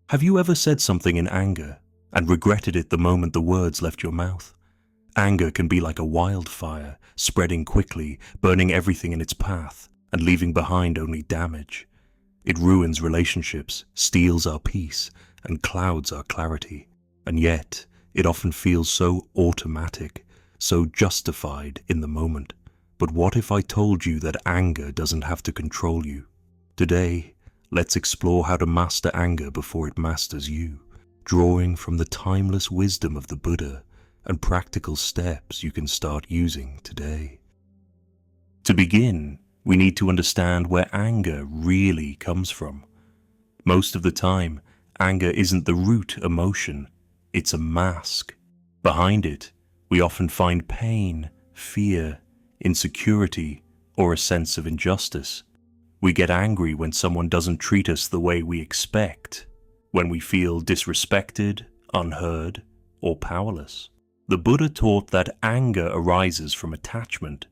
Have you ever said something in anger and regretted it the moment the words left your mouth? Anger can be like a wildfire, spreading quickly, burning everything in its path, and leaving behind only damage. It ruins relationships, steals our peace, and clouds our clarity. And yet, it often feels so automatic, so justified in the moment. But what if I told you that anger doesn't have to control you? Today, let's explore how to master anger before it masters you, drawing from the timeless wisdom of the Buddha and practical steps you can start using today. To begin, we need to understand where anger really comes from. Most of the time, anger isn't the root emotion, it's a mask. Behind it, we often find pain, fear, insecurity, or a sense of injustice. We get angry when someone doesn't treat us the way we expect, when we feel disrespected, unheard, or powerless. The Buddha taught that anger arises from attachment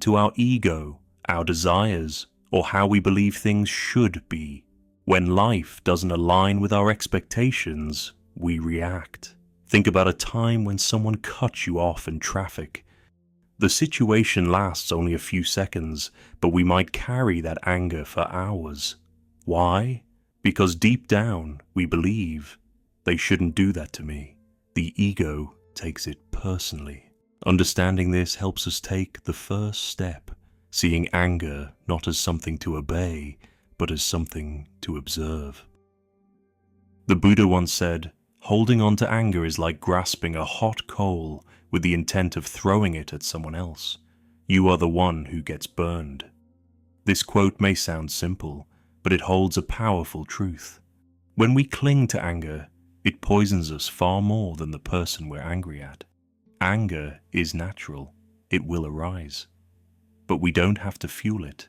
to our ego, our desires, or how we believe things should be. When life doesn't align with our expectations, we react. Think about a time when someone cut you off in traffic. The situation lasts only a few seconds, but we might carry that anger for hours. Why? Because deep down, we believe, they shouldn't do that to me. The ego takes it personally. Understanding this helps us take the first step, seeing anger not as something to obey, but as something to observe. The Buddha once said, "Holding on to anger is like grasping a hot coal with the intent of throwing it at someone else. You are the one who gets burned." This quote may sound simple, but it holds a powerful truth. When we cling to anger, it poisons us far more than the person we're angry at. Anger is natural. It will arise. But we don't have to fuel it.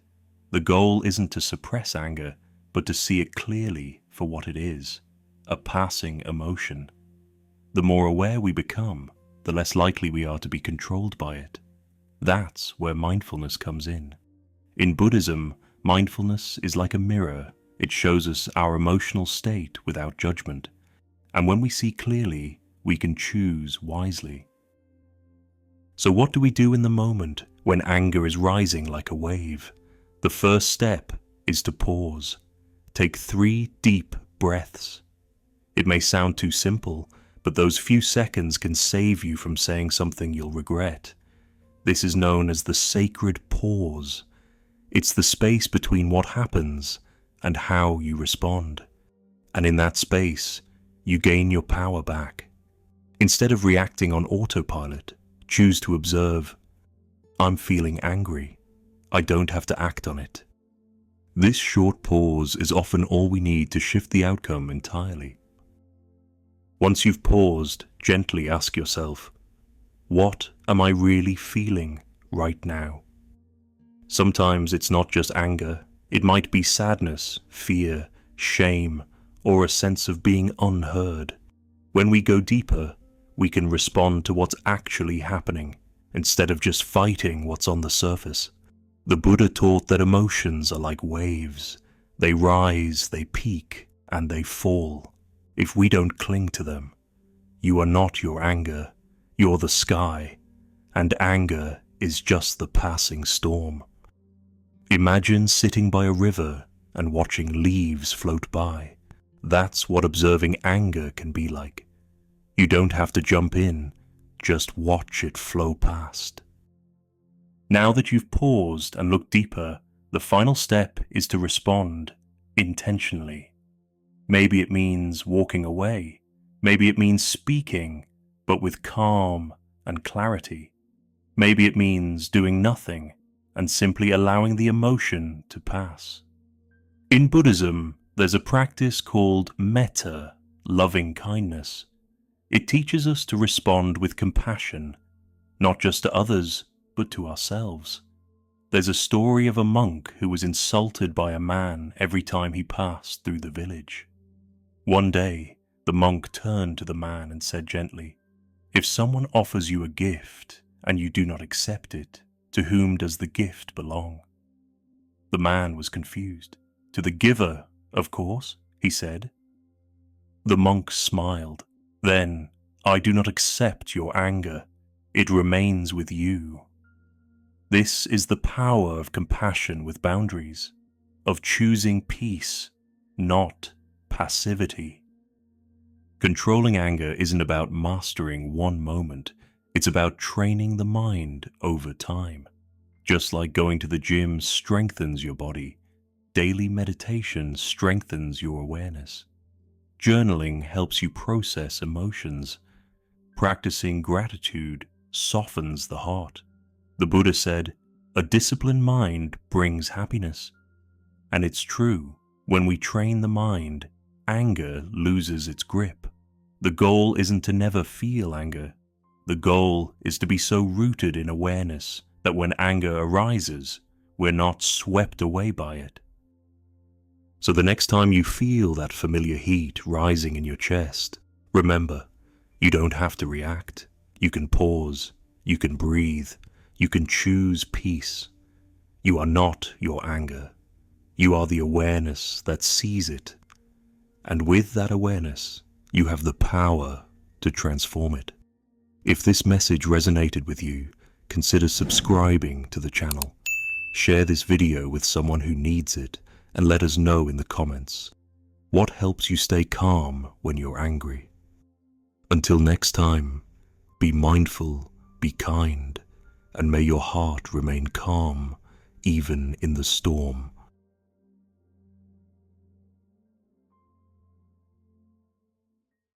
The goal isn't to suppress anger, but to see it clearly for what it is, a passing emotion. The more aware we become, the less likely we are to be controlled by it. That's where mindfulness comes in. In Buddhism, mindfulness is like a mirror. It shows us our emotional state without judgment. And when we see clearly, we can choose wisely. So what do we do in the moment when anger is rising like a wave? The first step is to pause. Take 3 deep breaths. It may sound too simple, but those few seconds can save you from saying something you'll regret. This is known as the sacred pause. It's the space between what happens and how you respond. And in that space, you gain your power back. Instead of reacting on autopilot, choose to observe, "I'm feeling angry. I don't have to act on it." This short pause is often all we need to shift the outcome entirely. Once you've paused, gently ask yourself, what am I really feeling right now? Sometimes it's not just anger. It might be sadness, fear, shame, or a sense of being unheard. When we go deeper, we can respond to what's actually happening, instead of just fighting what's on the surface. The Buddha taught that emotions are like waves. They rise, they peak, and they fall. If we don't cling to them, you are not your anger, you're the sky, and anger is just the passing storm. Imagine sitting by a river and watching leaves float by. That's what observing anger can be like. You don't have to jump in, just watch it flow past. Now that you've paused and looked deeper, the final step is to respond intentionally. Maybe it means walking away. Maybe it means speaking, but with calm and clarity. Maybe it means doing nothing and simply allowing the emotion to pass. In Buddhism, there's a practice called metta, loving kindness. It teaches us to respond with compassion, not just to others, but to ourselves. There's a story of a monk who was insulted by a man every time he passed through the village. One day, the monk turned to the man and said gently, "If someone offers you a gift and you do not accept it, to whom does the gift belong?" The man was confused. "To the giver, of course," he said. The monk smiled. Then, I do not accept your anger. It remains with you. This is the power of compassion with boundaries, of choosing peace, not passivity. Controlling anger isn't about mastering one moment. It's about training the mind over time. Just like going to the gym strengthens your body, daily meditation strengthens your awareness. Journaling helps you process emotions. Practicing gratitude softens the heart. The Buddha said, "A disciplined mind brings happiness." And it's true, when we train the mind, anger loses its grip. The goal isn't to never feel anger. The goal is to be so rooted in awareness that when anger arises, we're not swept away by it. So the next time you feel that familiar heat rising in your chest, remember, you don't have to react. You can pause, you can breathe, you can choose peace. You are not your anger. You are the awareness that sees it. And with that awareness, you have the power to transform it. If this message resonated with you, consider subscribing to the channel. Share this video with someone who needs it and let us know in the comments. What helps you stay calm when you're angry? Until next time, be mindful, be kind, and may your heart remain calm even in the storm.